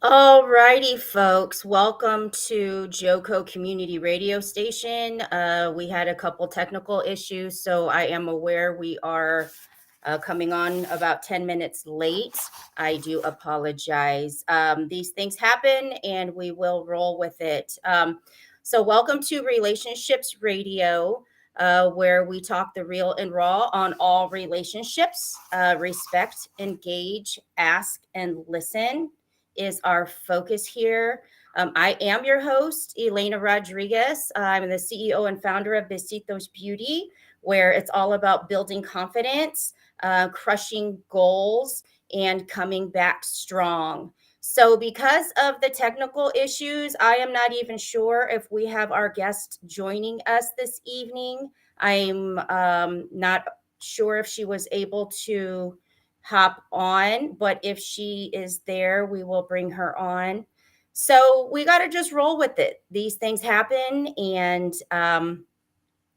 All righty, folks. Welcome to Joco Community Radio Station. We had a couple technical issues, so I am aware we are coming on about 10 minutes late. I do apologize. These things happen, and we will roll with it. So, welcome to Relationships Radio. Where we talk the real and raw on all relationships. Respect, engage, ask, and listen is our focus here. I am your host, Elena Rodriguez. I'm the CEO and founder of Besitos Beauty, where it's all about building confidence, crushing goals, and coming back strong. So, because of the technical issues, I am not even sure if we have our guest joining us this evening. I'm not sure if she was able to hop on, but if she is there, we will bring her on. So we got to just roll with it. These things happen, and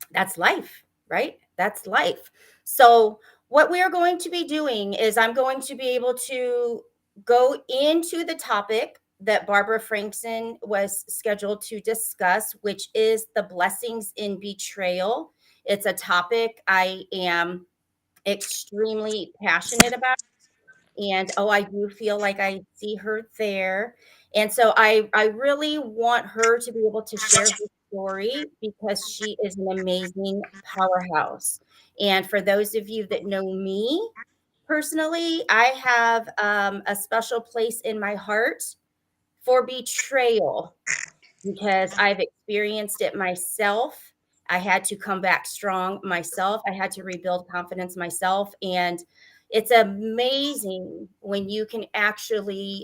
that's life, right? That's life. So, what we are going to be doing is I'm going to be able to go into the topic that Barbara Frankson was scheduled to discuss, which is the blessings in betrayal. It's a topic I am extremely passionate about, and I do feel like I see her there. And so I really want her to be able to share her story because she is an amazing powerhouse. And for those of you that know me personally, I have a special place in my heart for betrayal because I've experienced it myself. I had to come back strong myself. I had to rebuild confidence myself. And it's amazing when you can actually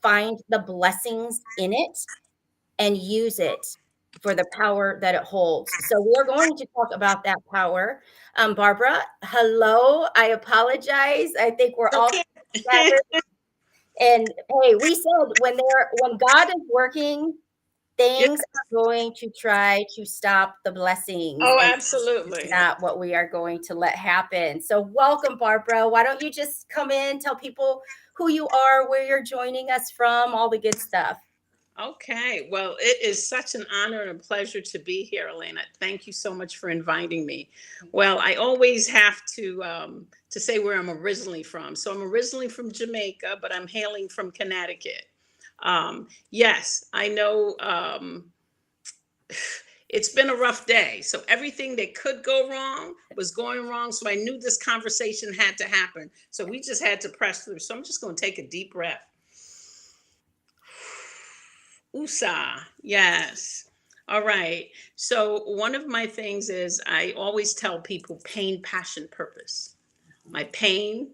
find the blessings in it and use it for the power that it holds. So we're going to talk about that power. Barbara, hello. I apologize. I think we're all Okay. together. And hey, we said when God is working, Yeah. things are going to try to stop the blessings, Oh, and it's absolutely. not what we are going to let happen. So, welcome, Barbara. Why don't you just come in, tell people who you are, where you're joining us from, all the good stuff. Okay. Well, it is such an honor and a pleasure to be here, Elena. Thank you so much for inviting me. Well, I always have to say where I'm originally from. So I'm originally from Jamaica, but I'm hailing from Connecticut. Yes, I know. It's been a rough day. So everything that could go wrong was going wrong. So I knew this conversation had to happen. So we just had to press through. So I'm just going to take a deep breath. USA. Yes. All right. So one of my things is I always tell people pain, passion, purpose. My pain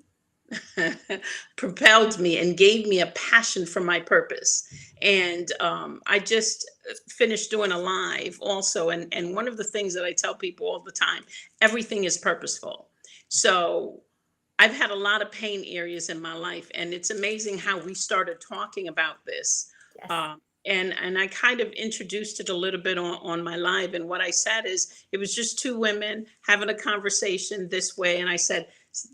propelled me and gave me a passion for my purpose. And I just finished doing a live also. And one of the things that I tell people all the time, everything is purposeful. So I've had a lot of pain areas in my life. And it's amazing how we started talking about this. Yes. And I kind of introduced it a little bit on my live. And what I said is it was just two women having a conversation this way. And I said,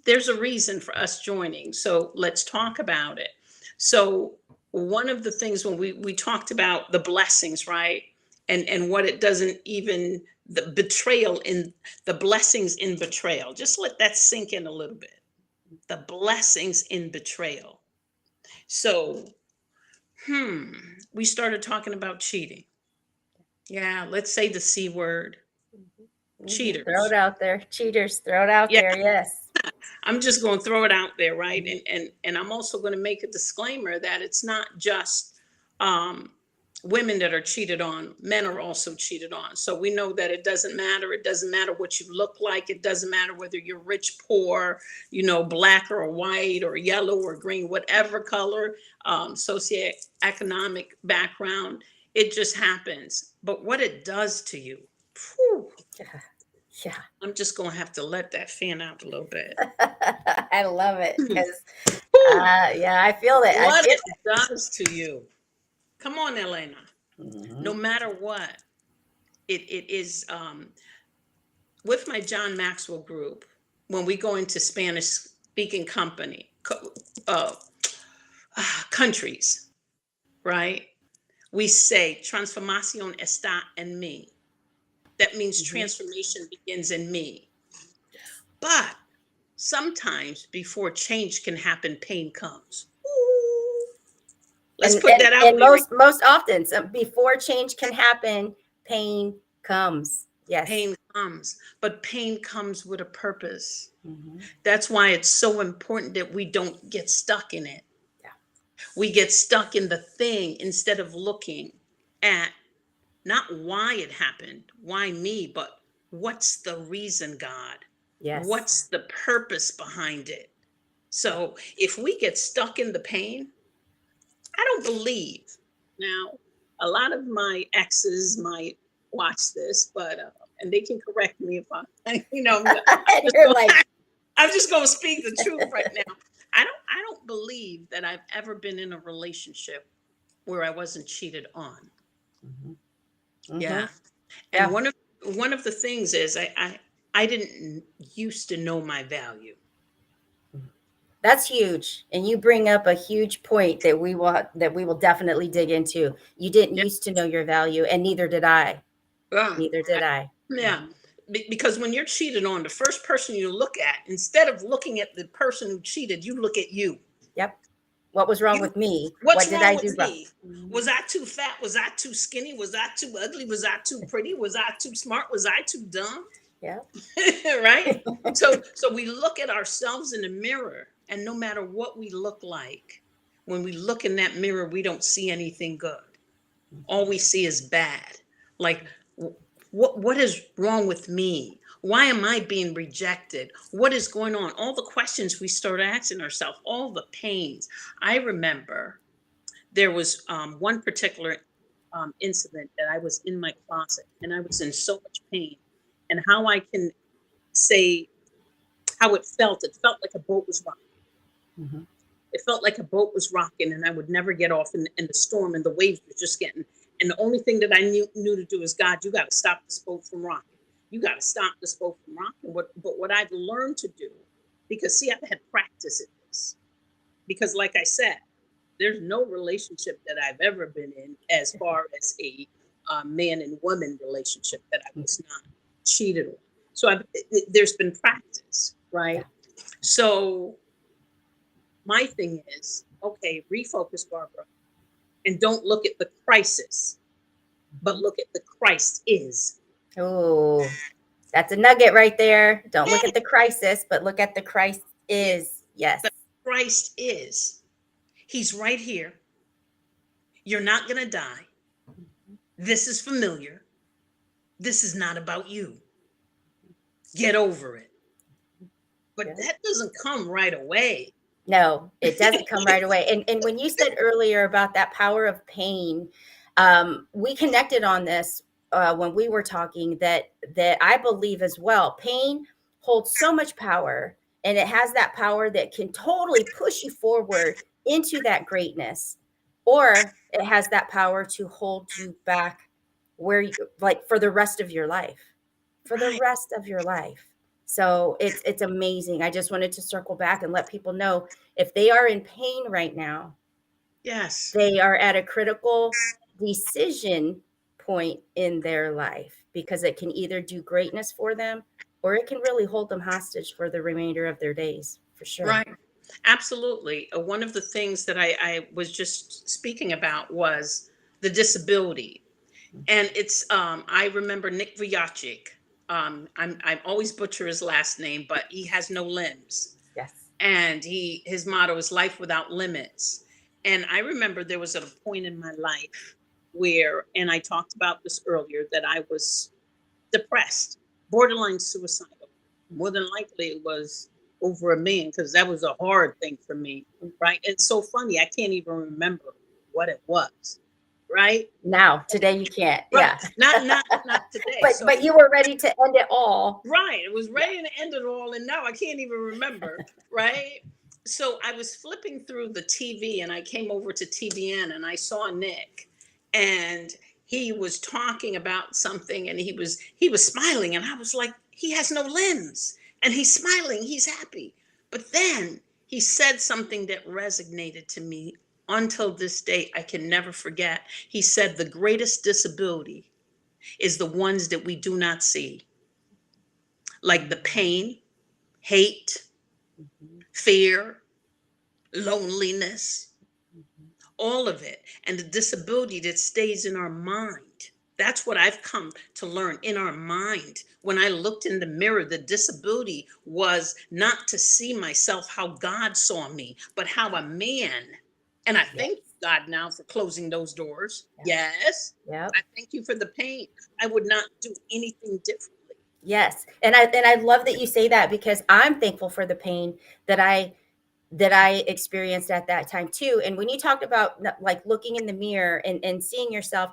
there's a reason for us joining. So let's talk about it. So one of the things when we talked about the blessings, right? And what it doesn't even the betrayal in the blessings in betrayal. Just let that sink in a little bit. The blessings in betrayal. So we started talking about cheating. Yeah, let's say the C word, Throw it cheaters. out there. Cheaters, throw it out Yeah, there. Yes. I'm just going to throw it out there, right? And I'm also going to make a disclaimer that it's not just um women that are cheated on, men are also cheated on. So we know that it doesn't matter. It doesn't matter what you look like. It doesn't matter whether you're rich, poor, black or white or yellow or green, whatever color, socioeconomic background. It just happens. But what it does to you, whew, Yeah. Yeah. I'm just going to have to let that fan out a little bit. I love it Hmm. because, Whew, yeah, I feel it. I what feel it does to you. Come on, Elena. it. No matter what, it is with my John Maxwell group, when we go into Spanish speaking company, countries, right? We say transformación está en mí. That means Mhm. transformation begins in me. Yes. But sometimes before change can happen, pain comes. Ooh. Let's And put and that out and there. most often, so before change can happen, pain comes. Yes. Pain comes, but pain comes with a purpose. Mhm. That's why it's so important that we don't get stuck in it. Yeah. We get stuck in the thing instead of looking at not why it happened, why me, but what's the reason, God? Yes. What's the purpose behind it? Yeah. So if we get stuck in the pain, I don't believe. Now, a lot of my exes might watch this, but and they can correct me if I, I'm And just you're going, like, I'm just going to speak the truth right now. I don't believe that I've ever been in a relationship where I wasn't cheated on. mhm, Yeah, mhm, and yeah. one of the things is I didn't used to know my value. That's huge. And you bring up a huge point that we will definitely dig into. You didn't Yeah, used to know your value, and neither did I. yeah, Neither did I. yeah. Mhm. Because when you're cheated on, the first person you look at, instead of looking at the person who cheated, you look at you. Yep. What was wrong You, with me? what's What did wrong I with do wrong? me? Mhm. Was I too fat? Was I too skinny? Was I too ugly? Was I too pretty? Was I too smart? Was I too dumb? Yeah. Right? So we look at ourselves in the mirror, and no matter what we look like, when we look in that mirror, we don't see anything good. All we see is bad. Like, what is wrong with me? Why am I being rejected? What is going on? All the questions we start asking ourselves, all the pains. I remember there was one particular incident that I was in my closet and I was in so much pain, and how I can say how it felt. It felt like a boat was rocking. Mhm. It felt like a boat was rocking, and I would never get off in the storm, and the waves were just getting. And the only thing that I knew to do is, God, you got to stop this boat from rocking. You got to stop this boat from rocking. But what I've learned to do, because see, I've had practice at this. Because, like I said, there's no relationship that I've ever been in, as far as a man and woman relationship, that I was not cheated on. So there's been practice, Yeah. right? So my thing is, okay, refocus, Barbara, and don't look at the crisis, but Mhm. look at the Christ is. Oh, that's a nugget right there. Don't Yeah, look at the crisis, but look at the Christ yeah. is. Yes. The Christ is. He's right here. You're not going to die. This is familiar. This is not about you. Get over it. But Yeah. that doesn't come right away. No, it doesn't come right away. And when you said earlier about that power of pain, we connected on this when we were talking that I believe as well. Pain holds so much power, and it has that power that can totally push you forward into that greatness, or it has that power to hold you back where you like for the rest of your life, for the Right. rest of your life. So it's amazing. I just wanted to circle back and let people know if they are in pain right now, Yes. they are at a critical decision point in their life because it can either do greatness for them or it can really hold them hostage for the remainder of their days, for sure. Right. Absolutely. One of the things that I was just speaking about was the disability. And it's I remember Nick Vujicic. I always butcher his last name, but he has no limbs, Yes. and his motto is life without limits. And I remember there was a point in my life where, and I talked about this earlier, that I was depressed, borderline suicidal. More than likely, it was over a man, because that was a hard thing for me, right? It's so funny, I can't even remember what it was, right? Now, today you can't. Right. Yeah. Not today. So But you were ready to end it all. right, it was Yeah. ready to end it all, and now I can't even remember, right? So I was flipping through the TV, and I came over to TBN, and I saw Nick, and he was talking about something, and he was smiling, and I was like, he has no limbs, and he's smiling, he's happy. But then he said something that resonated to me until this day, I can never forget. He said the greatest disability is the ones that we do not see, like the pain, hate, Mhm. fear, loneliness, Mhm. all of it, and the disability that stays in our mind. That's what I've come to learn, in our mind. When I looked in the mirror, the disability was not to see myself how God saw me, but how a man. And I Yes. thank God now for closing those doors. Yep. Yes. Yep. I thank you for the pain. I would not do anything differently. Yes. And I love that you say that, because I'm thankful for the pain that I experienced at that time too. And when you talked about like looking in the mirror and seeing yourself,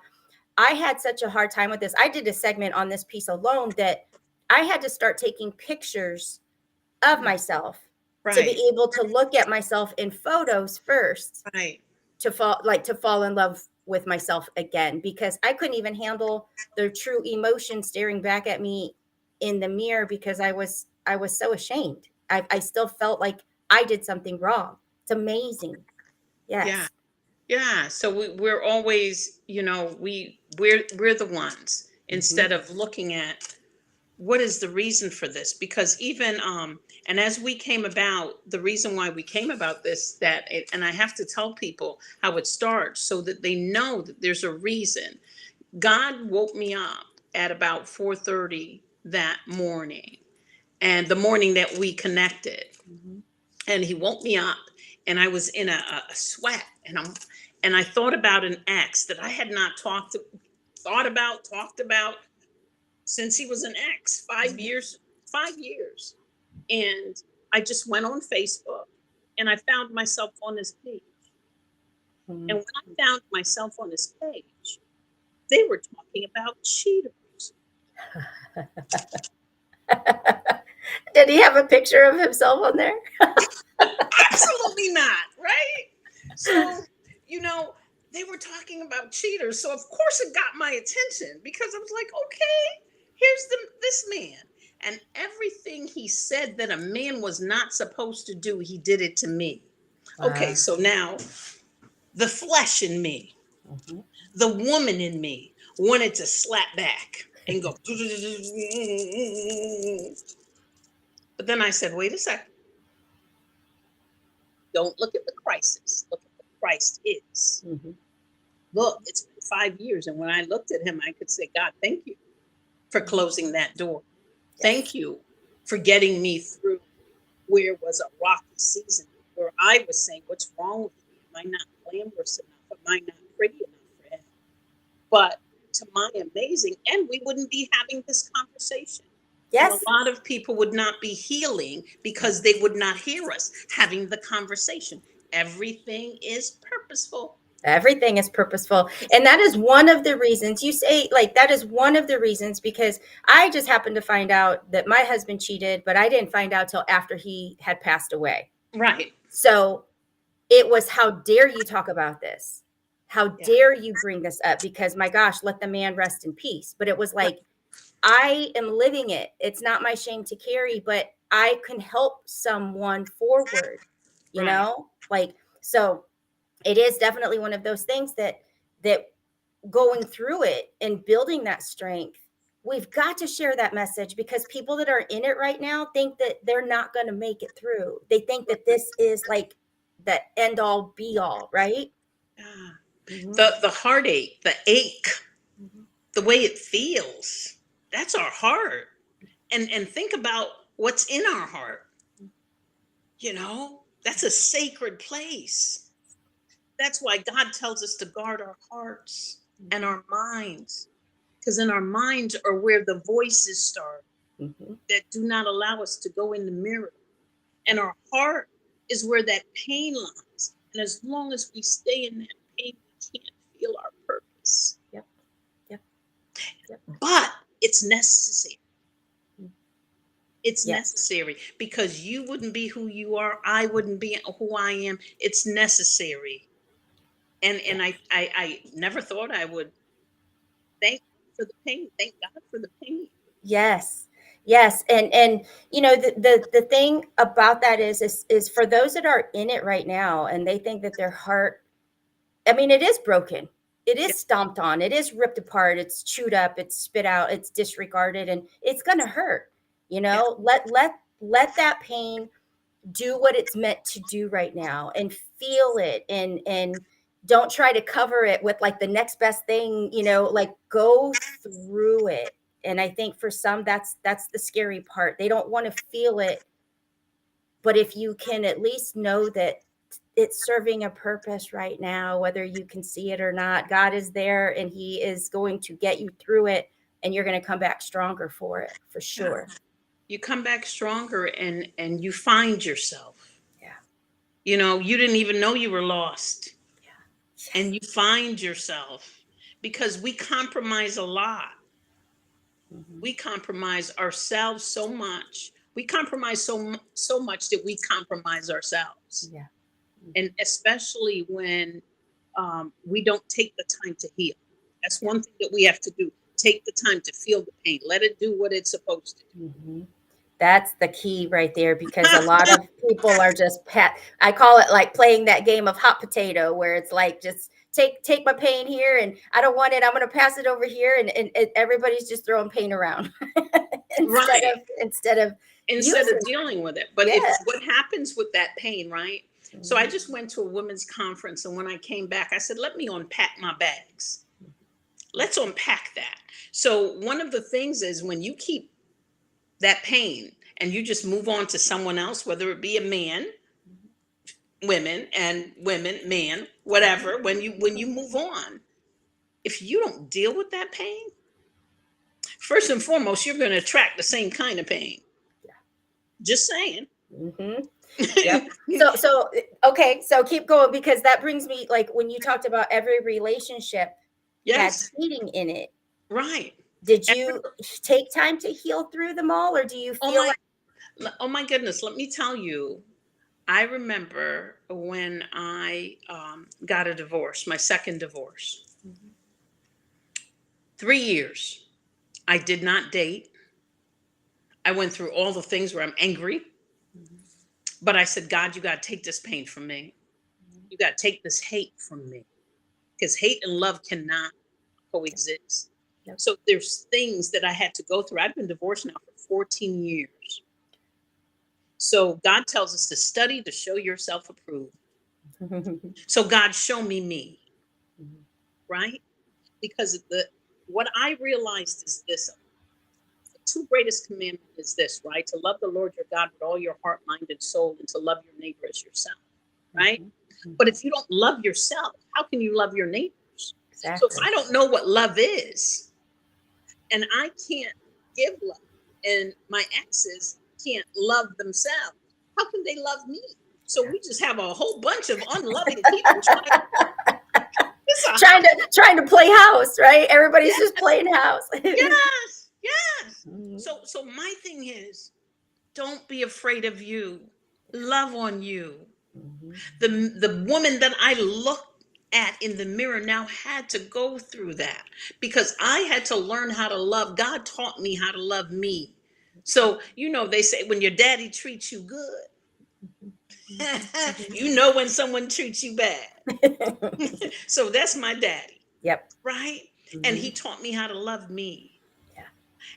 I had such a hard time with this. I did a segment on this piece alone that I had to start taking pictures of Mm. myself to Right, be able to look at myself in photos first, right. to fall in love with myself again, because I couldn't even handle the true emotion staring back at me in the mirror, because I was so ashamed. I still felt like I did something wrong. It's amazing. Yeah. Yes. Yeah, so we're always, we're the ones, Hmm. instead of looking at what is the reason for this. Because even and as we came about, the reason why we came about this, and I have to tell people how it starts so that they know that there's a reason. God woke me up at about 4:30 that morning, and the morning that we connected, Hmm. and he woke me up, and I was in a sweat, and I thought about an ex that I had not talked about since he was an ex, 5 years, 5 years. And I just went on Facebook, and I found myself on his page. And when I found myself on his page, they were talking about cheaters. Did he have a picture of himself on there? Absolutely not, right? So, you know, they were talking about cheaters. So of course it got my attention, because I was like, okay, here's this man. And everything he said that a man was not supposed to do, he did it to me. Okay, Wow. so now the flesh in me, Mhm. the woman in me wanted to slap back and go. But then I said, wait a second. Don't look at the crisis. Look at what Christ is. Mhm. Look, it's been 5 years. And when I looked at him, I could say, God, thank you for closing that door. Yes. Thank you for getting me through where was a rocky season, where I was saying, what's wrong with me? Am I not glamorous enough? Am I not pretty enough for him? But to my amazing, and we wouldn't be having this conversation. And a Yes. lot of people would not be healing because they would not hear us having the conversation. Everything is purposeful. Everything is purposeful. And that is one of the reasons you say, like, that is one of the reasons, because I just happened to find out that my husband cheated, but I didn't find out till after he had passed away. Right. So it was, how dare you talk about this? How Yeah. dare you bring this up? Because my gosh, let the man rest in peace. But it was Right. like, I am living it. It's not my shame to carry, but I can help someone forward, Right. like, so it is definitely one of those things that going through it and building that strength, we've got to share that message, because people that are in it right now think that they're not going to make it through. They think that this is like the end all be all, right? Yeah. Hmm. The heartache, the ache, Hmm. the way it feels, that's our heart. And think about what's in our heart. That's a sacred place. That's why God tells us to guard our hearts and Hmm. our minds, because in our minds are where the voices start Hmm. that do not allow us to go in the mirror. And our heart is where that pain lies. And as long as we stay in that pain, we can't feel our purpose. Yep. Yep. Yep. But it's necessary. It's Yes. necessary, because you wouldn't be who you are. I wouldn't be who I am. It's necessary. And Yes. I never thought I would thank for the pain. Thank God for the pain. Yes. Yes. And the thing about that is for those that are in it right now and they think that their heart I mean, it is broken. It Yeah. is stomped on. It is ripped apart. It's chewed up. It's spit out. It's disregarded, and it's gonna hurt. You Yeah. know, let that pain do what it's meant to do right now, and feel it, and don't try to cover it with like the next best thing. You know, like go through it. And I think for some, that's the scary part. They don't want to feel it, but if you can at least know that it's serving a purpose right now, whether you can see it or not, God is there and he is going to get you through it, and you're going to come back stronger for it, for Yeah. sure. You come back stronger and you find yourself. Yeah. You know, you didn't even know you were lost. Yeah. And Yes. you find yourself because we compromise a lot. Mhm. We compromise ourselves so much. We compromise so much that we compromise ourselves. Yeah. And especially when we don't take the time to heal. That's Yeah. one thing that we have to do. Take the time to feel the pain. Let it do what it's supposed to Mhm. That's the key right there, because a lot of people are just I call it like playing that game of hot potato, where it's like, just take my pain here, and I don't want it. I'm going to pass it over here, and everybody's just throwing pain around do. Right. instead of Instead of using. dealing with it. But if Yeah. what happens with that pain, right? So I Mhm. just went to a women's conference, and when I came back, I said, let me unpack my bags. Let's unpack that. So one of the things is when you keep that pain and you just move on to someone else, whether it be a man, women, man, whatever, when you move on, if you don't deal with that pain, first and foremost, you're going to attract the same kind of pain. Just saying. Mhm. Yep. So okay, so keep going, because that brings me, like, when you talked about every relationship had Yes, cheating in it. right. Did Every- you take time to heal through them all, or do you oh feel my like? oh my goodness, let me tell you, I remember when I got a divorce, my second divorce. Mhm. 3 years. I did not date. I went through all the things where I'm angry, Mhm. but I said, God, you got to take this pain from me. You got to take this hate from me, because hate and love cannot coexist. Yep. So there's things that I had to go through. I've been divorced now for 14 years. So God tells us to study to show yourself approved. So God, show me, Mhm. right? Because what I realized is this: the two greatest commandment is this, right? To love the Lord your God with all your heart, mind, and soul, and to love your neighbor as yourself, right? Mhm. But Mhm. if you don't love yourself, how can you love your neighbors? So if Exactly. I don't know what love is, and I can't give love, and my exes can't love themselves, how can they love me? So we just have a whole bunch of unloving people trying. It's a Trying to play house, right? Everybody's just yes, playing house. yes, yes. Mhm. So my thing is, don't be afraid of you. Love on you. Mhm. The woman that I looked at in the mirror now had to go through that, because I had to learn how to love. God taught me how to love me. So, they say when your daddy treats you good, you know when someone treats you bad. So that's my daddy, Yep. right? And he Mhm. taught me how to love me. Yeah.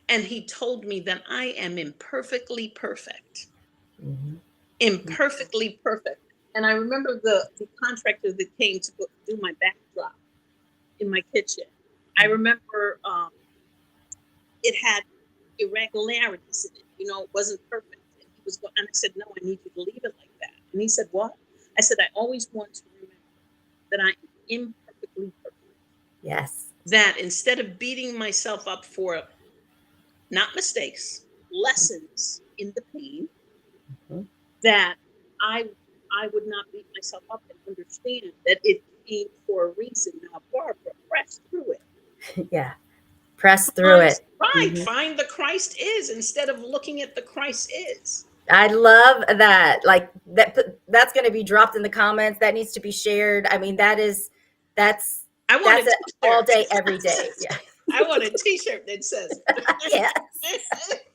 And he told me that I am imperfectly perfect. Mhm. Imperfectly perfect. And I remember the contractor that came to do my backdrop in my kitchen. I Mhm. remember it had irregularities in it. It wasn't perfect. And he was going, and I said, "No, I need you to leave it like that." And he said, "What?" I said, "I always want to remember that I am imperfectly perfect. Yes. That instead of beating myself up for not mistakes, lessons in the pain, Mhm. that I would not beat myself up and understand that it came for a reason." Now, Barbara, press through it. Yeah. Press through Find, it. right, Mhm. find the Christ is instead of looking at the Christ is. I love that. Like that's going to be dropped in the comments. That needs to be shared. I mean, that's I want a that's it all T-shirt. day, every day. Yeah. I want a T-shirt that says Yes. it.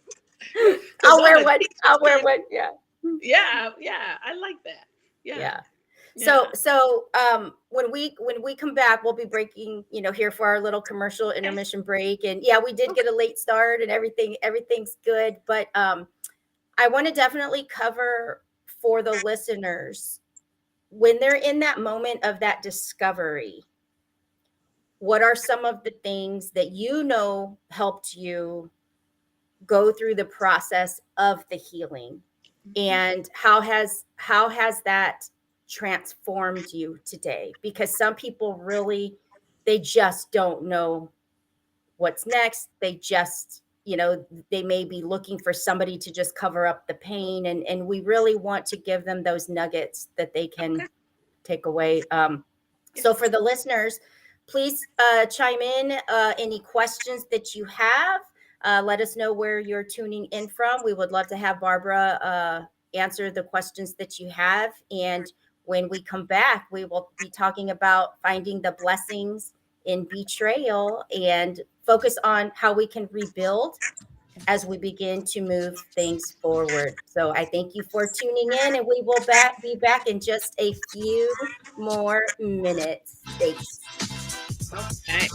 Because I'll I'm wear a one. T-shirt I'll wear king. one. Yeah. Yeah, yeah, I like that. Yeah. Yeah. So, Yeah. so when we come back, we'll be breaking, here for our little commercial intermission break. And yeah, we did get a late start, and everything's good. But I want to definitely cover for the listeners when they're in that moment of that discovery. What are some of the things that helped you go through the process of the healing, and how has that transformed you today? Because some people really, they just don't know what's next. They just, they may be looking for somebody to just cover up the pain, and we really want to give them those nuggets that they can Okay. take away. So for Yes. the listeners, please chime in any questions that you have. Let us know where you're tuning in from. We would love to have Barbara answer the questions that you have. And when we come back, we will be talking about finding the blessings in betrayal and focus on how we can rebuild as we begin to move things forward. So I thank you for tuning in, and we will be back in just a few more minutes. Thanks. Okay.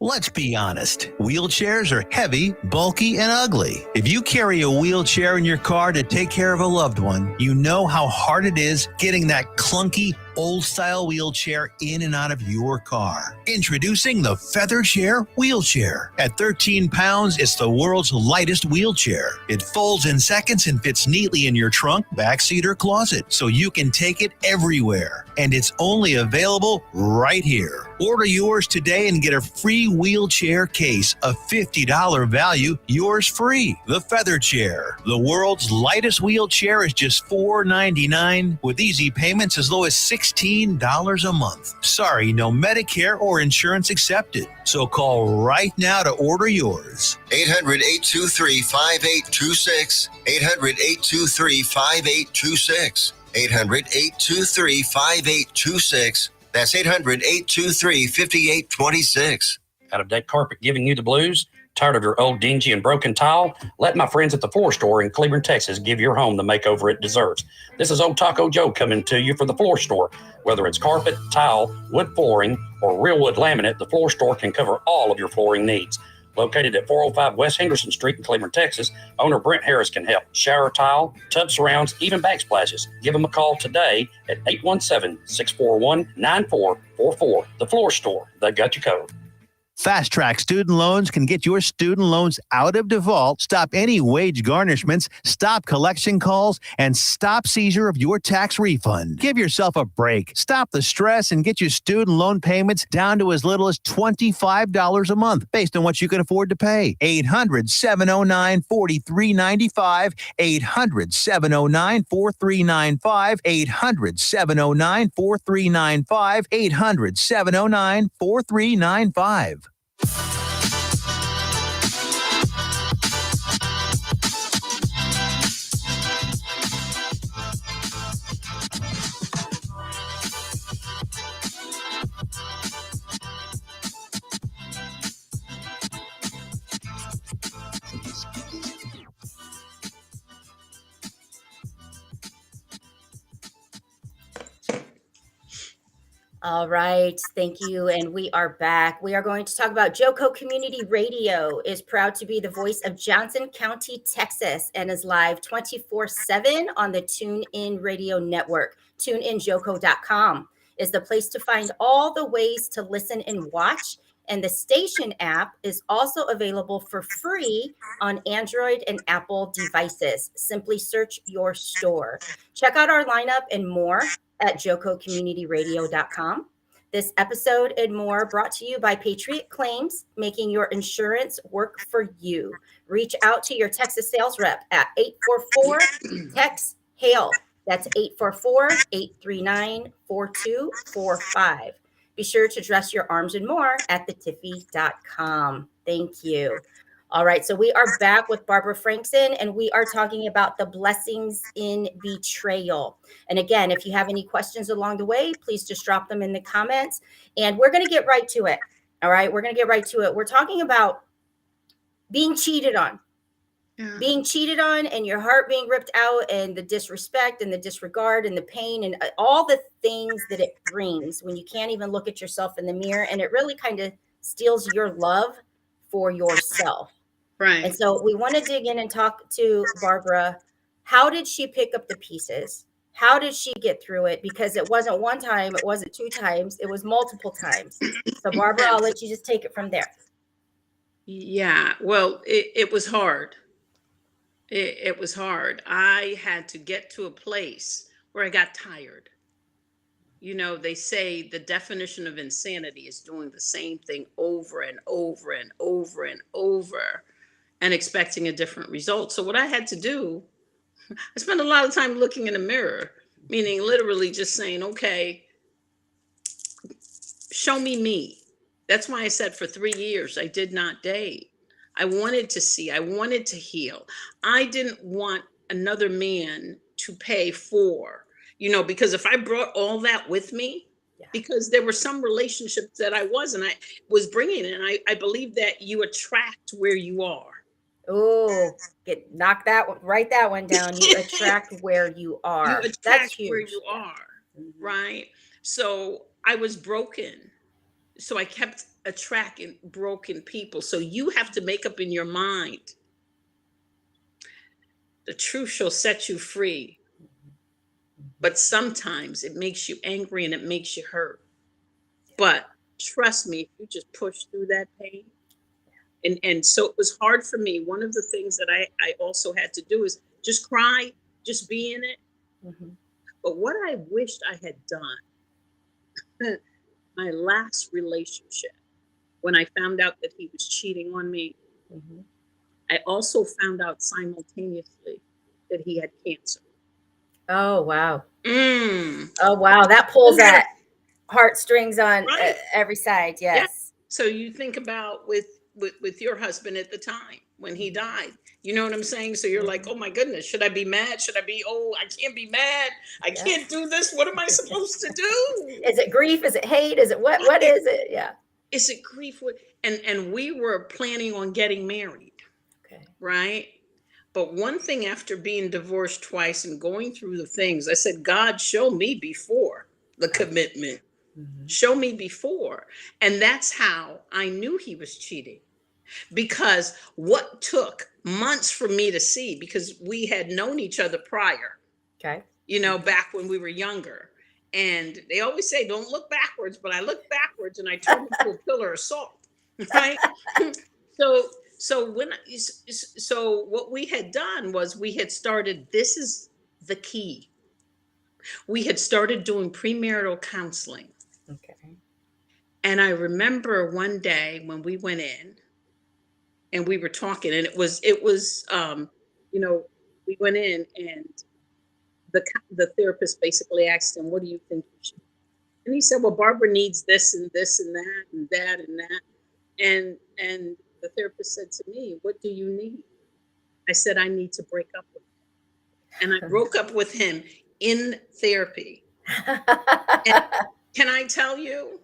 Let's be honest. Wheelchairs are heavy, bulky, and ugly. If you carry a wheelchair in your car to take care of a loved one, you know how hard it is getting that clunky, old-style wheelchair in and out of your car. Introducing the Feather Chair Wheelchair. At 13 pounds, it's the world's lightest wheelchair. It folds in seconds and fits neatly in your trunk, backseat, or closet, so you can take it everywhere. And it's only available right here. Order yours today and get a free wheelchair case, a $50 value, yours free. The Feather Chair, the world's lightest wheelchair, is just $4.99 with easy payments as low as $16 a month. Sorry, no Medicare or insurance accepted. So call right now to order yours. 800-823-5826. 800-823-5826. 800-823-5826. That's 800-823-5826. Out of deck carpet giving you the blues? Tired of your old dingy and broken tile? Let my friends at the Floor Store in Cleveland, Texas give your home the makeover it deserves. This is Old Taco Joe coming to you for the Floor Store. Whether it's carpet, tile, wood flooring, or real wood laminate, the Floor Store can cover all of your flooring needs. Located at 405 West Henderson Street in Cleveland, Texas, owner Brent Harris can help. Shower tile, tub surrounds, even backsplashes. Give him a call today at 817-641-9444. The Floor Store, they got you covered. Fast Track Student Loans can get your student loans out of default, stop any wage garnishments, stop collection calls, and stop seizure of your tax refund. Give yourself a break. Stop the stress and get your student loan payments down to as little as $25 a month based on what you can afford to pay. 800-709-4395. 800-709-4395. 800-709-4395. 800-709-4395. All right, thank you. And we are back. We are going to talk about Joco Community Radio is proud to be the voice of Johnson County, Texas, and is live 24/7 on the TuneIn Radio Network. TuneInJoco.com is the place to find all the ways to listen and watch. And the station app is also available for free on Android and Apple devices. Simply search your store. Check out our lineup and more at jococommunityradio.com. This episode and more brought to you by Patriot Claims, making your insurance work for you. Reach out to your Texas sales rep at 844-TEX-HAIL. That's 844-839-4245. Be sure to dress your arms and more at thetiffy.com. Thank you. All right, so we are back with Barbara Frankson, and we are talking about the blessings in betrayal. And again, if you have any questions along the way, please just drop them in the comments, and we're going to get right to it. All right, we're going to get right to it. We're talking about being cheated on. Being cheated on and your heart being ripped out, and the disrespect and the disregard and the pain and all the things that it brings when you can't even look at yourself in the mirror, and it really kind of steals your love for yourself. Right. And so we want to dig in and talk to Barbara. How did she pick up the pieces? How did she get through it? Because it wasn't one time, it wasn't two times, it was multiple times. So Barbara, I'll let you just take it from there. Yeah, well, it was hard. It was hard. I had to get to a place where I got tired. You know, they say the definition of insanity is doing the same thing over and over and over and over and expecting a different result. So what I had to do, I spent a lot of time looking in the mirror, meaning literally just saying, okay, show me me. That's why I said for 3 years, I did not date. I wanted to see, I wanted to heal. I didn't want another man to pay for, you know, because if I brought all that with me, because there were some relationships that I was bringing in, I believe that you attract where you are. Oh, write that one down. You attract where you are. You attract That's huge. where you are, right? So I was broken. So I kept attracting broken people. So you have to make up in your mind, the truth shall set you free. But sometimes it makes you angry and it makes you hurt. But trust me, if you just push through that pain. And so it was hard for me. One of the things that I also had to do is just cry, just be in it. But what I wished I had done, my last relationship, when I found out that he was cheating on me, I also found out simultaneously that he had cancer. Oh, wow. Oh, wow. That pulls at heartstrings on every side. Yes. Yeah. So you think about with your husband at the time when he died, you know what I'm saying? So you're like, oh my goodness, should I be mad? Should I be, I can't be mad. I can't do this. What am I supposed to do? Is it grief? Is it hate? Is it what is it? Yeah. Is it grief? And we were planning on getting married. Okay. Right. But one thing, after being divorced twice and going through the things, I said, God, show me before the commitment. Show me before. And that's how I knew he was cheating. Because what took months for me to see, because we had known each other prior, you know, back when we were younger. And they always say, don't look backwards, but I looked backwards and I turned into a pillar of salt. Right. So what we had done was we had started, this is the key. We had started doing premarital counseling. Okay. And I remember one day when we went in and we were talking, and it was, you know, we went in and the therapist basically asked him, what do you think you should do? And he said, well, Barbara needs this and this and that and that and that. And the therapist said to me, what do you need? I said, I need to break up with him. And I broke up with him in therapy. And can I tell you,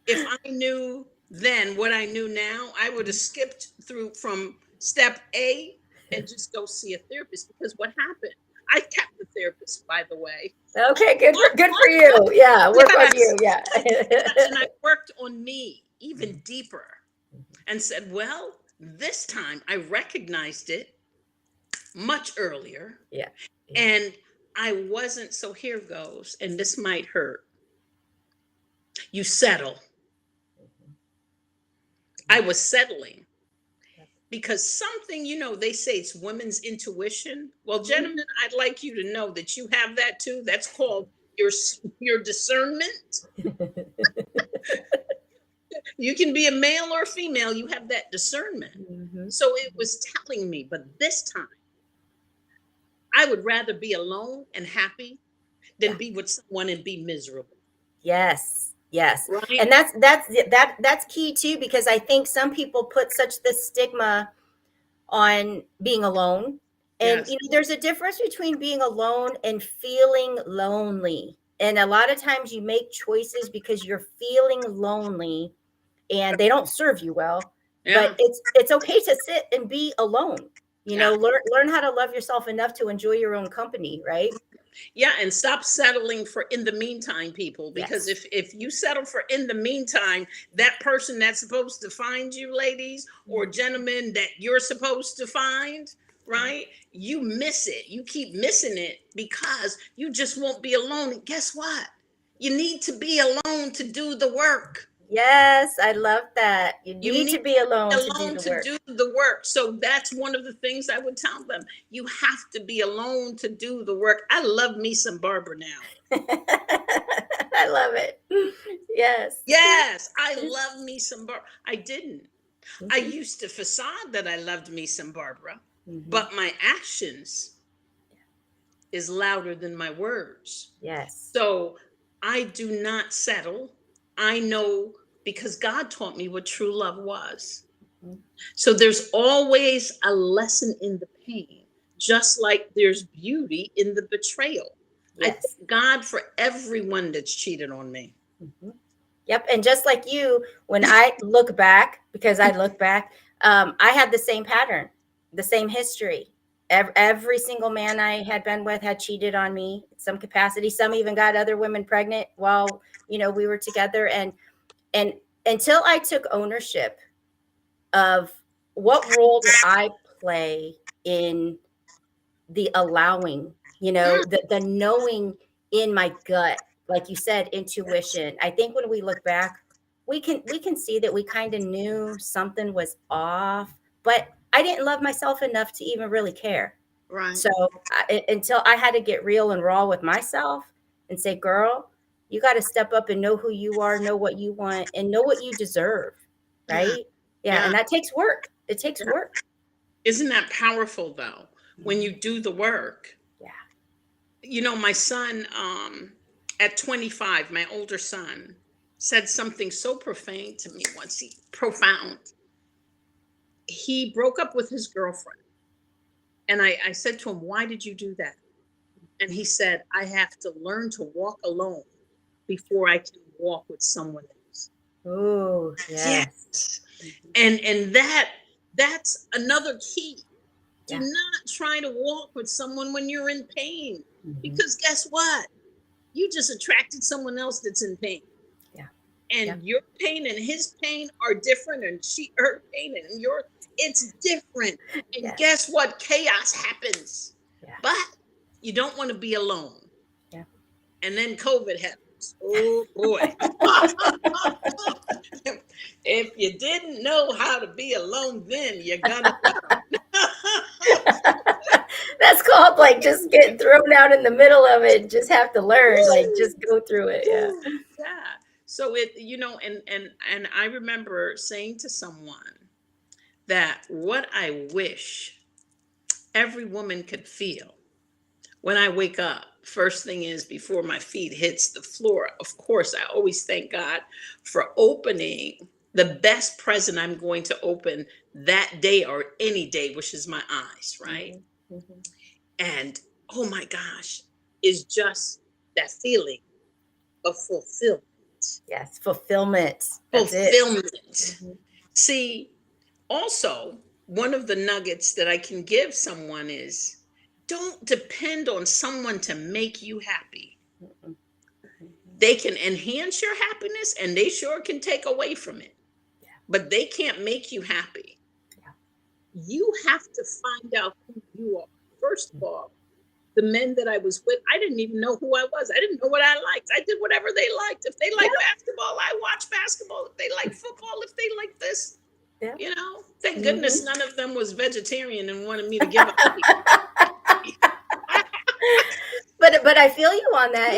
if I knew then what I knew now, I would have skipped through from step A and just go see a therapist. Because what happened? I kept the therapist, by the way. Okay, good for you. Yeah, work on you. Yeah. And I worked on me even deeper and said, well, this time I recognized it much earlier. Yeah. And I wasn't, so here goes, and this might hurt. You settle. I was settling because something, you know, they say it's women's intuition. Well, gentlemen, I'd like you to know that you have that too. That's called your discernment. You can be a male or a female. You have that discernment. So it was telling me, but this time I would rather be alone and happy than be with someone and be miserable. Yes. Yes. Right? And that's key too, because I think some people put such this stigma on being alone. And Yes. there's a difference between being alone and feeling lonely. And a lot of times you make choices because you're feeling lonely and they don't serve you well. Yeah. But it's okay to sit and be alone. Yeah. Learn how to love yourself enough to enjoy your own company, right? Yeah, and stop settling for in the meantime, people, because Yes. if you settle for in the meantime, that person that's supposed to find you, ladies or gentlemen, that you're supposed to find, right? You miss it. You keep missing it because you just won't be alone. And guess what? You need to be alone to do the work. Yes, I love that. You You need need to be alone to do alone the to work. do the work. So that's one of the things I would tell them. You have to be alone to do the work. I love me some Barbara now. I love it. Yes. Yes, I love me some Barbara. I didn't. I Mhm. used to facade that I loved me some Barbara, Mhm. but my actions is louder than my words. Yes. So I do not settle. I know because God taught me what true love was. Mhm. So there's always a lesson in the pain, just like there's beauty in the betrayal. I Yes. thank God for everyone that's cheated on me. Mhm. Yep. And just like you, when I look back, because I look back, I had the same pattern, the same history. Every single man I had been with had cheated on me in some capacity. Some even got other women pregnant while we were together. And until I took ownership of what role did I play in the allowing, Mm, the knowing in my gut, like you said, intuition. I think when we look back, we can see that we kind of knew something was off, but I didn't love myself enough to even really care. right. So until I had to get real and raw with myself and say, girl, you got to step up and know who you are, know what you want, and know what you deserve. Yeah. Right. Yeah. Yeah. And that takes work. It takes Yeah. work. Isn't that powerful though? When you Mhm. do the work. Yeah. My son, at 25, my older son, said something so profane to me once. Profound. He broke up with his girlfriend. And I said to him, "Why did you do that?" And he said, "I have to learn to walk alone before I can walk with someone else." Oh, yes. Yes. Mhm. And that's another key. Do Yeah. not try to walk with someone when you're in pain. Mhm. Because guess what? You just attracted someone else that's in pain. Yeah. Yeah. And your pain and his pain are different, and her pain and your it's different. And Yes. guess what? Chaos happens. Yeah. But you don't want to be alone. Yeah. And then COVID happens. Oh boy. If you didn't know how to be alone then, you're gonna That's called like just getting thrown out in the middle of it. Just have to learn, like just go through it. Yeah. yeah. So and I remember saying to someone that what I wish every woman could feel when I wake up, first thing is before my feet hits the floor. Of course, I always thank God for opening the best present I'm going to open that day or any day, which is my eyes, right? Mhm. Mhm. And oh my gosh, is just that feeling of fulfillment. Yes. Fulfillment. That's it. Fulfillment. Mhm. See, also, one of the nuggets that I can give someone is don't depend on someone to make you happy. Mhm. Mhm. They can enhance your happiness and they sure can take away from it, Yeah. but they can't make you happy. Yeah. You have to find out who you are. First of all, the men that I was with, I didn't even know who I was. I didn't know what I liked. I did whatever they liked. If they Yeah. like basketball, I watch basketball. If they like football, if they like this, Yeah. thank goodness Mhm. none of them was vegetarian and wanted me to give up meat. But I feel you on that,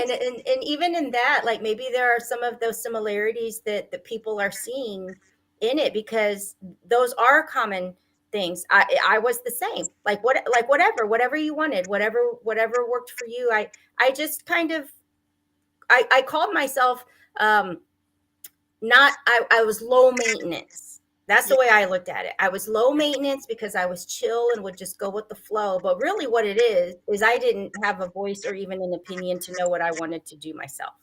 and even in that, like maybe there are some of those similarities that people are seeing in it because those are common things. I was the same. Like whatever you wanted, whatever worked for you. I just kind of I called myself not I was low maintenance. That's the way I looked at it. I was low maintenance because I was chill and would just go with the flow. But really what it is I didn't have a voice or even an opinion to know what I wanted to do myself.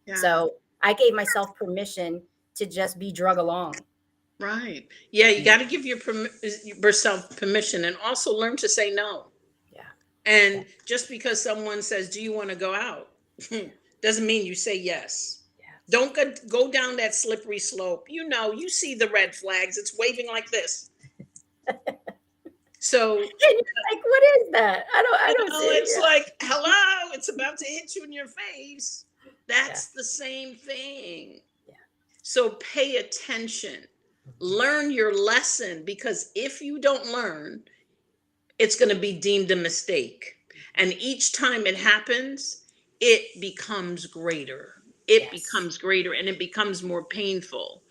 Yeah. So I gave myself permission to just be drug along. Right. Yeah, you got to give yourself permission, and also learn to say no. Yeah. And just because someone says, "Do you want to go out?" doesn't mean you say yes. Yeah. Don't go down that slippery slope. You see the red flags. It's waving like this. So, And you're like, what is that? I don't see it. it's Yeah. like, hello, it's about to hit you in your face. That's the same thing. Yeah. So pay attention. Learn your lesson, because if you don't learn, it's going to be deemed a mistake. And each time it happens, it becomes greater. It becomes greater, and it becomes more painful.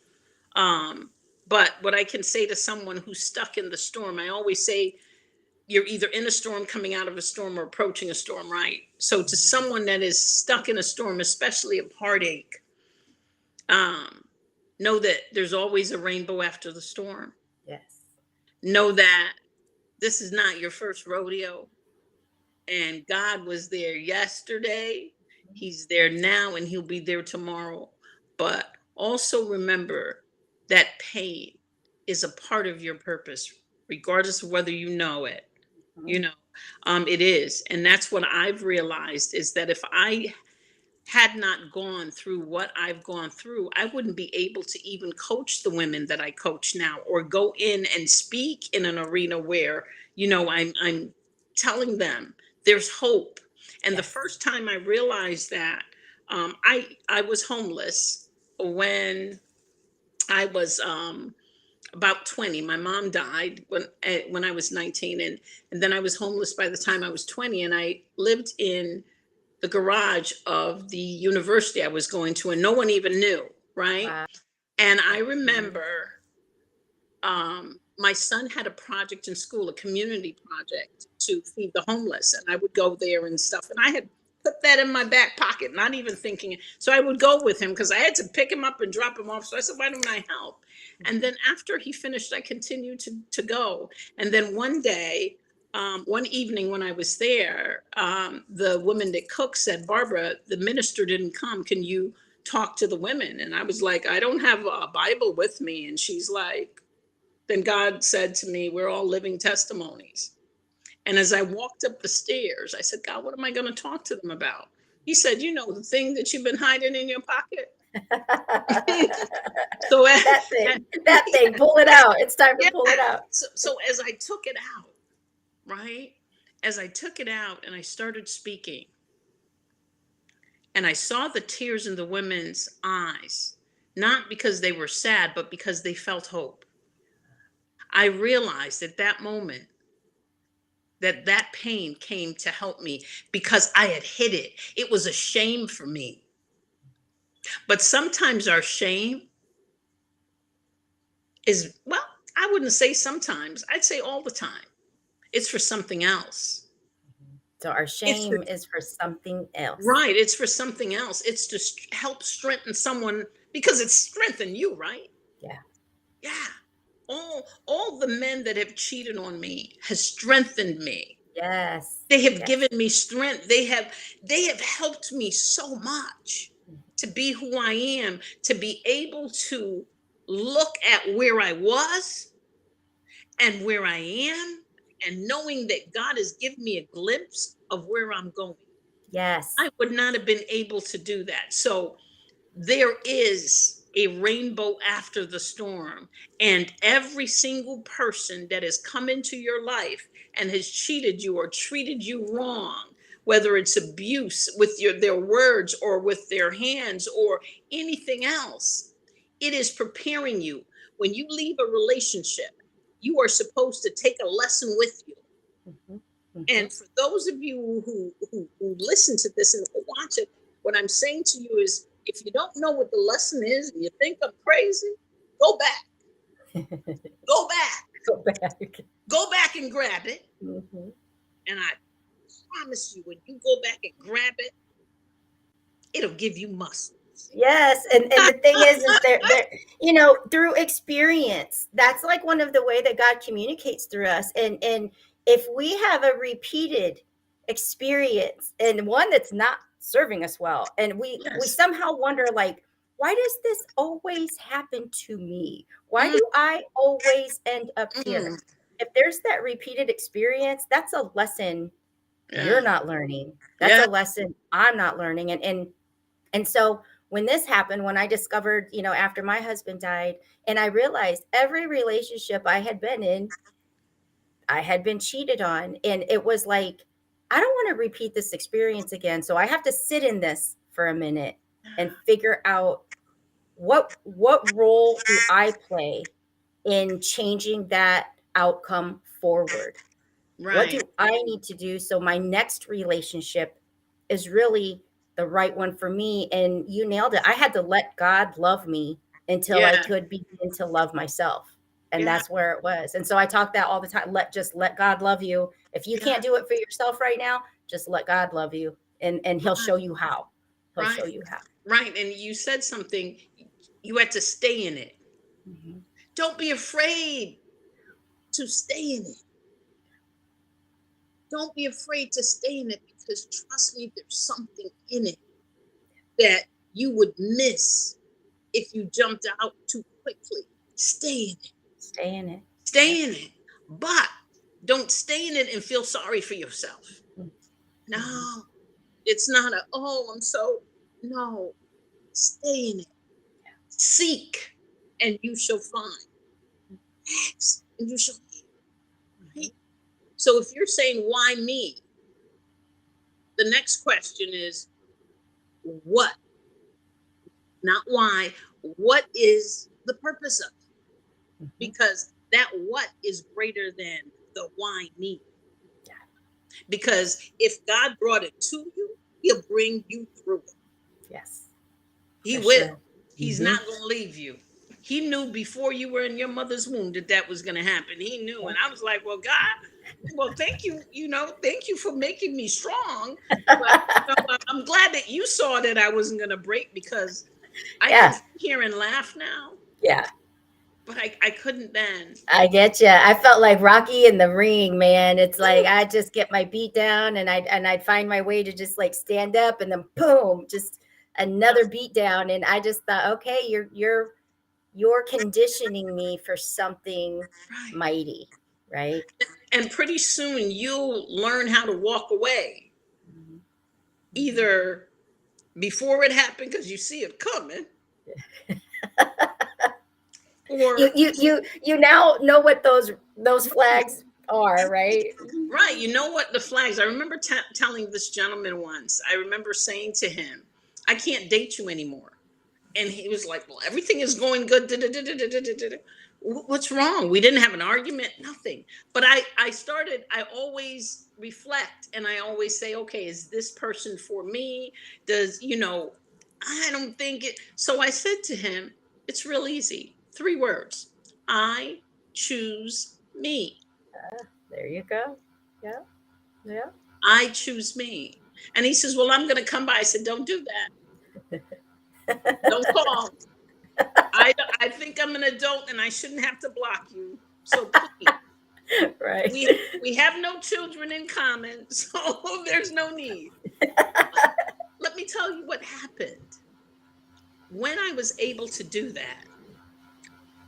But what I can say to someone who's stuck in the storm, I always say, you're either in a storm, coming out of a storm, or approaching a storm, right? So to someone that is stuck in a storm, especially of heartache, know that there's always a rainbow after the storm. Yes. Know that this is not your first rodeo, and God was there yesterday. He's there now, and he'll be there tomorrow. But also remember that pain is a part of your purpose, regardless of whether you know it. It is. And that's what I've realized, is that if I had not gone through what I've gone through, I wouldn't be able to even coach the women that I coach now, or go in and speak in an arena where, I'm telling them there's hope. And the first time I realized that, I was homeless when I was about 20. My mom died when I was 19, and then I was homeless by the time I was 20, and I lived in the garage of the university I was going to, and no one even knew, right? Wow. And I remember my son had a project in school, a community project to feed the homeless, and I would go there and stuff, and I had put that in my back pocket, not even thinking it. So I would go with him because I had to pick him up and drop him off. So I said, why don't I help? And then after he finished, I continued to go. And then one day, one evening when I was there, the woman that cooked said, Barbara, the minister didn't come. Can you talk to the women? And I was like, I don't have a Bible with me. And she's like, then God said to me, we're all living testimonies. And as I walked up the stairs, I said, God, what am I going to talk to them about? He said, the thing that you've been hiding in your pocket. So that thing, pull it out. It's time to pull it out. So as I took it out, right? As I took it out and I started speaking, and I saw the tears in the women's eyes, not because they were sad, but because they felt hope. I realized at that moment that pain came to help me, because I had hid it. It was a shame for me. But sometimes our shame is, well, I wouldn't say sometimes, I'd say all the time. It's for something else. So our shame is for something else. Right. It's for something else. It's to help strengthen someone, because it's strengthened you, right? Yeah. Yeah. All the men that have cheated on me has strengthened me. Yes. They have given me strength. They have helped me so much to be who I am, to be able to look at where I was and where I am, and knowing that God has given me a glimpse of where I'm going. Yes. I would not have been able to do that. So there is a rainbow after the storm, and every single person that has come into your life and has cheated you or treated you wrong, whether it's abuse with their words or with their hands or anything else, it is preparing you. When you leave a relationship, you are supposed to take a lesson with you. Mm-hmm. Mm-hmm. And for those of you who listen to this and watch it, what I'm saying to you is, if you don't know what the lesson is and you think I'm crazy, go back. Go back. Go back. Go back and grab it. Mm-hmm. And I promise you, when you go back and grab it, it'll give you muscles. Yes, and the thing is there, you know, through experience, that's like one of the way that God communicates through us. And if we have a repeated experience and one that's not serving us well, and we Yes. somehow wonder like, why does this always happen to me? Why Mm, do I always end up here? mm, If there's that repeated experience, that's a lesson you're yeah. not learning. That's Yeah. a lesson I'm not learning. And so when this happened, when I discovered, you know, after my husband died, and I realized every relationship I had been in, I had been cheated on. And it was like, I don't want to repeat this experience again. So I have to sit in this for a minute and figure out what role do I play in changing that outcome forward? What Right. do I need to do so my next relationship is really the right one for me? And you nailed it. I had to let God love me until I Yeah. could begin to love myself. And Yeah. that's where it was. And so I talk that all the time. Let God love you. If you Yeah. can't do it for yourself right now, just let God love you. And he'll show you how. He'll Right. show you how. Right. And you said something, you had to stay in it. Mhm. Don't be afraid to stay in it. Don't be afraid to stay in it because trust me, there's something in it that you would miss if you jumped out too quickly. Stay in it. Stay in it. Yep. Stay in it. But don't stay in it and feel sorry for yourself. Mhm. No, it's not a, oh, I'm so, no, stay in it. Seek and you shall find. Ask and you shall hear. Right? So if you're saying, why me? The next question is, what? Not why. What is the purpose of it? Mhm. Because that what is greater than the why me. Because if God brought it to you, he'll bring you through it. Yes, He for will. sure. He's Hmm. not going to leave you. He knew before you were in your mother's womb that that was going to happen. He knew. And I was like, well, God, well, thank you. You know, thank you for making me strong. But you know, I'm glad that you saw that I wasn't going to break because I can Yeah. sit here and laugh now, Yeah. but I couldn't then. I get you. I felt like Rocky in the ring, man. It's like I just get my beat down, and I'd find my way to just like stand up, and then boom, just another beat down. And I just thought, okay, you're conditioning me for something Right. mighty, right? And pretty soon you'll learn how to walk away, Mhm. Mhm. either before it happened because you see it coming, You or you you you now know what those flags are, right? right, you know what the flags. I remember telling this gentleman once. I remember saying to him, "I can't date you anymore," and he was like, "Well, everything is going good. What's wrong? We didn't have an argument, nothing." But I started. I always reflect, and I always say, "Okay, is this person for me? Does you know?" I don't think it. So I said to him, "It's real easy. 3 words. I choose me." There you go. Yeah. Yeah. I choose me. And he says, well, I'm going to come by. I said, don't do that. Don't call. I, I think I'm an adult and I shouldn't have to block you. So please, Right. we have no children in common. So there's no need. Let me tell you what happened. When I was able to do that,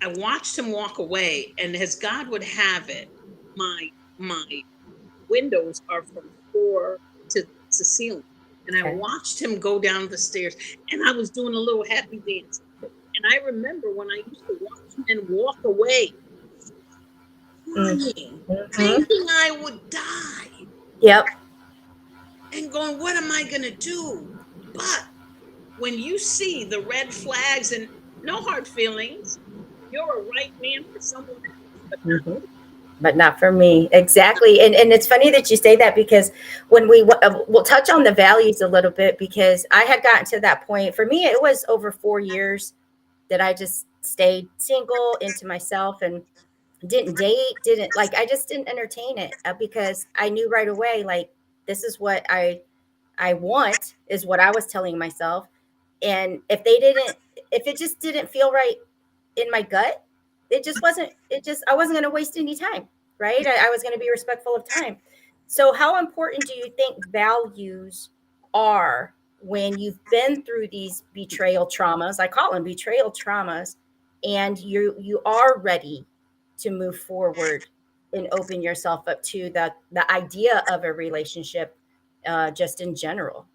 I watched him walk away. And as God would have it, my windows are from floor to ceiling. And I Okay. watched him go down the stairs and I was doing a little happy dance. And I remember when I used to watch men walk away, crying, Mm-hmm. thinking I would die, Yep. and going, what am I going to do? But when you see the red flags and no hard feelings, you're a right man for someone else, but not Hmm. But not for me. Exactly. And it's funny that you say that because when we'll touch on the values a little bit because I had gotten to that point. For me, it was over 4 years that I just stayed single into myself and didn't date, didn't like, I just didn't entertain it because I knew right away, like, this is what I want is what I was telling myself. And if it just didn't feel right in my gut, I wasn't going to waste any time, right? I was going to be respectful of time. So how important do you think values are when you've been through these betrayal traumas? I call them betrayal traumas, and you are ready to move forward and open yourself up to the idea of a relationship, just in general.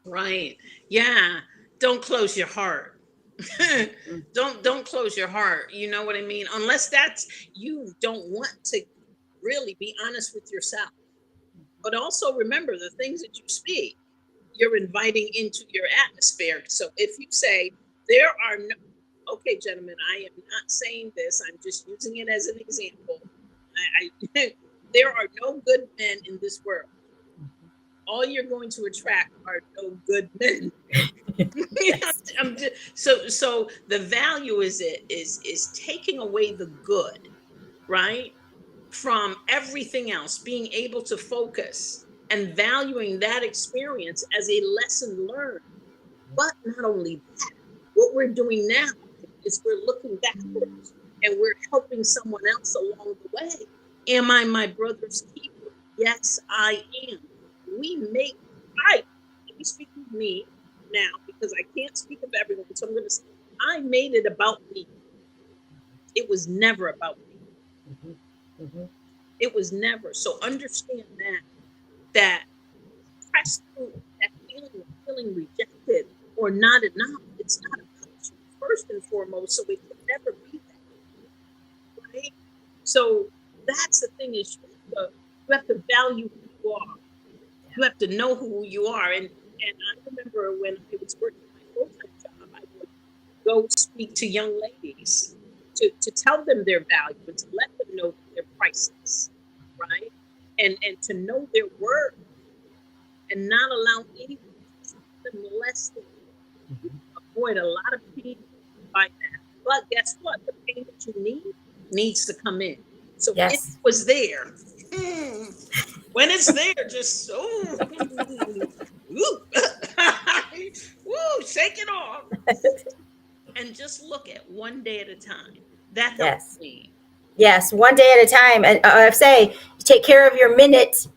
Right. Yeah. Don't close your heart. Mhm. Don't close your heart. You know what I mean? Unless that's you don't want to really be honest with yourself. But also remember the things that you speak, you're inviting into your atmosphere. So if you say there are no, okay, gentlemen, I am not saying this. I'm just using it as an example. There are no good men in this world. All you're going to attract are no good men. Yes. So the value is taking away the good, right, from everything else, being able to focus and valuing that experience as a lesson learned. But not only that, what we're doing now is we're looking backwards and we're helping someone else along the way. Am I my brother's keeper? Yes, I am. We make, I, let me speak of me now because I can't speak of everyone. So I'm going to say, I made it about me. It was never about me. Mhm. Mhm. It was never. So understand that press through that feeling of feeling rejected or not enough. It's not about you first and foremost. So it can never be that, right? So that's the thing is you have to value who you are. You have to know who you are. And I remember when I was working my full-time job, I would go speak to young ladies to tell them their value and to let them know that they're priceless, right? And to know their worth and not allow anyone to treat them less than you. Avoid a lot of pain by that. But guess what? The pain that you need needs to come in. So it Yes. was there. When it's there, just woo, woo, shake it off and just look at one day at a time. That helps Yes. me. Yes, one day at a time. And I say, take care of your minute.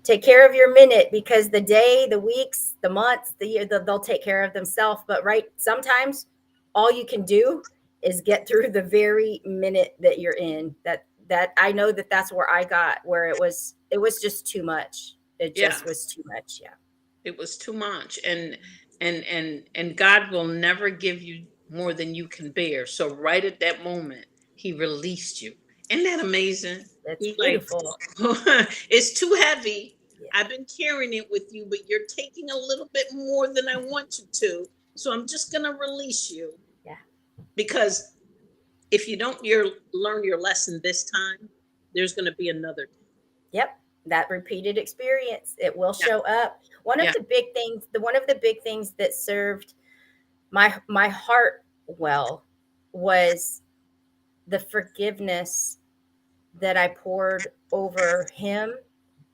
Take care of your minute, because the day, the weeks, the months, the year, they'll take care of themselves. But right, sometimes all you can do is get through the very minute that you're in. That I know that's where I got, where it was just too much. It Yeah, just was too much. Yeah. it was too much. And God will never give you more than you can bear. So right at that moment, he released you. Isn't that amazing? It's He like, beautiful. it's too heavy. Yeah. I've been carrying it with you, but you're taking a little bit more than I want you to. So I'm just gonna release you Yeah. because if you don't learn your lesson this time, there's gonna be another. Yep, that repeated experience, it will Yeah, show up. yeah, One of the big things that served my heart well was the forgiveness that I poured over him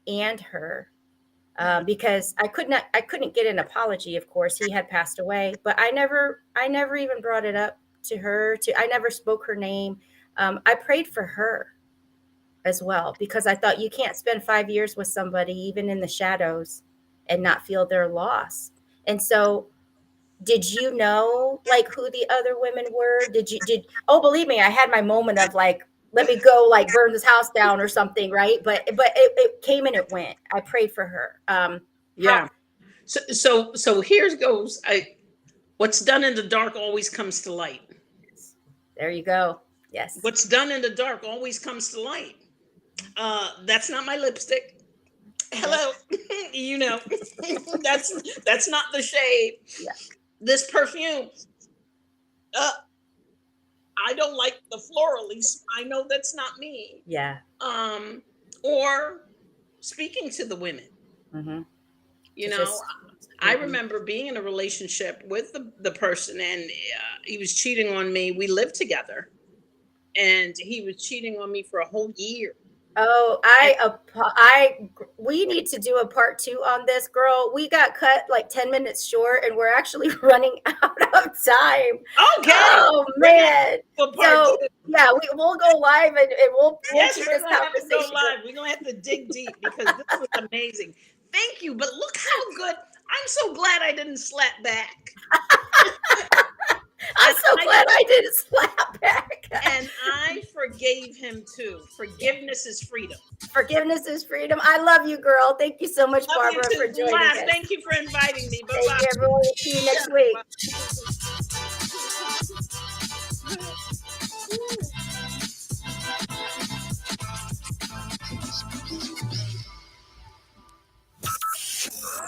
and her. yeah, Because I couldn't get an apology. Of course, he had passed away, but I never even brought it up to her. I never spoke her name. I prayed for her as well, because I thought you can't spend 5 years with somebody, even in the shadows, and not feel their loss. And so, did you know like who the other women were? Oh, believe me, I had my moment of like, let me go like burn this house down or something, right? But it came and it went. I prayed for her. How yeah. So here goes. What's done in the dark always comes to light. There you go. Yes. What's done in the dark always comes to light. That's not my lipstick. Yep. Hello, you know, that's not the shade. Yeah. This perfume, uh, I don't like the florally. I know that's not me. Yeah. Um, or speaking to the women, Mm-hmm. you To know, just I mhm. remember being in a relationship with the person, and he was cheating on me. We lived together, and he was cheating on me for a whole year. Oh, we need to do a part 2 on this, girl. We got cut like 10 minutes short and we're actually running out of time. Okay. Oh Bring it man. for part So two. yeah, we'll go live and we'll Yes, keep we're this gonna have to go conversation. live. We're gonna have to dig deep because this was amazing. Thank you. But look how good. I'm so glad I didn't slap back. I'm so glad I didn't slap back. And I forgave him too. Forgiveness is freedom. Forgiveness is freedom. I love you, girl. Thank you so much, Love Barbara, you for too. joining Mwah. us. Thank you for inviting me. Bye Thank you, everyone. We'll see you next week.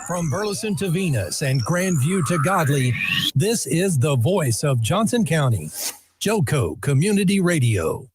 From Burleson to Venus and Grandview to Godley, this is the voice of Johnson County, JOCO Community Radio.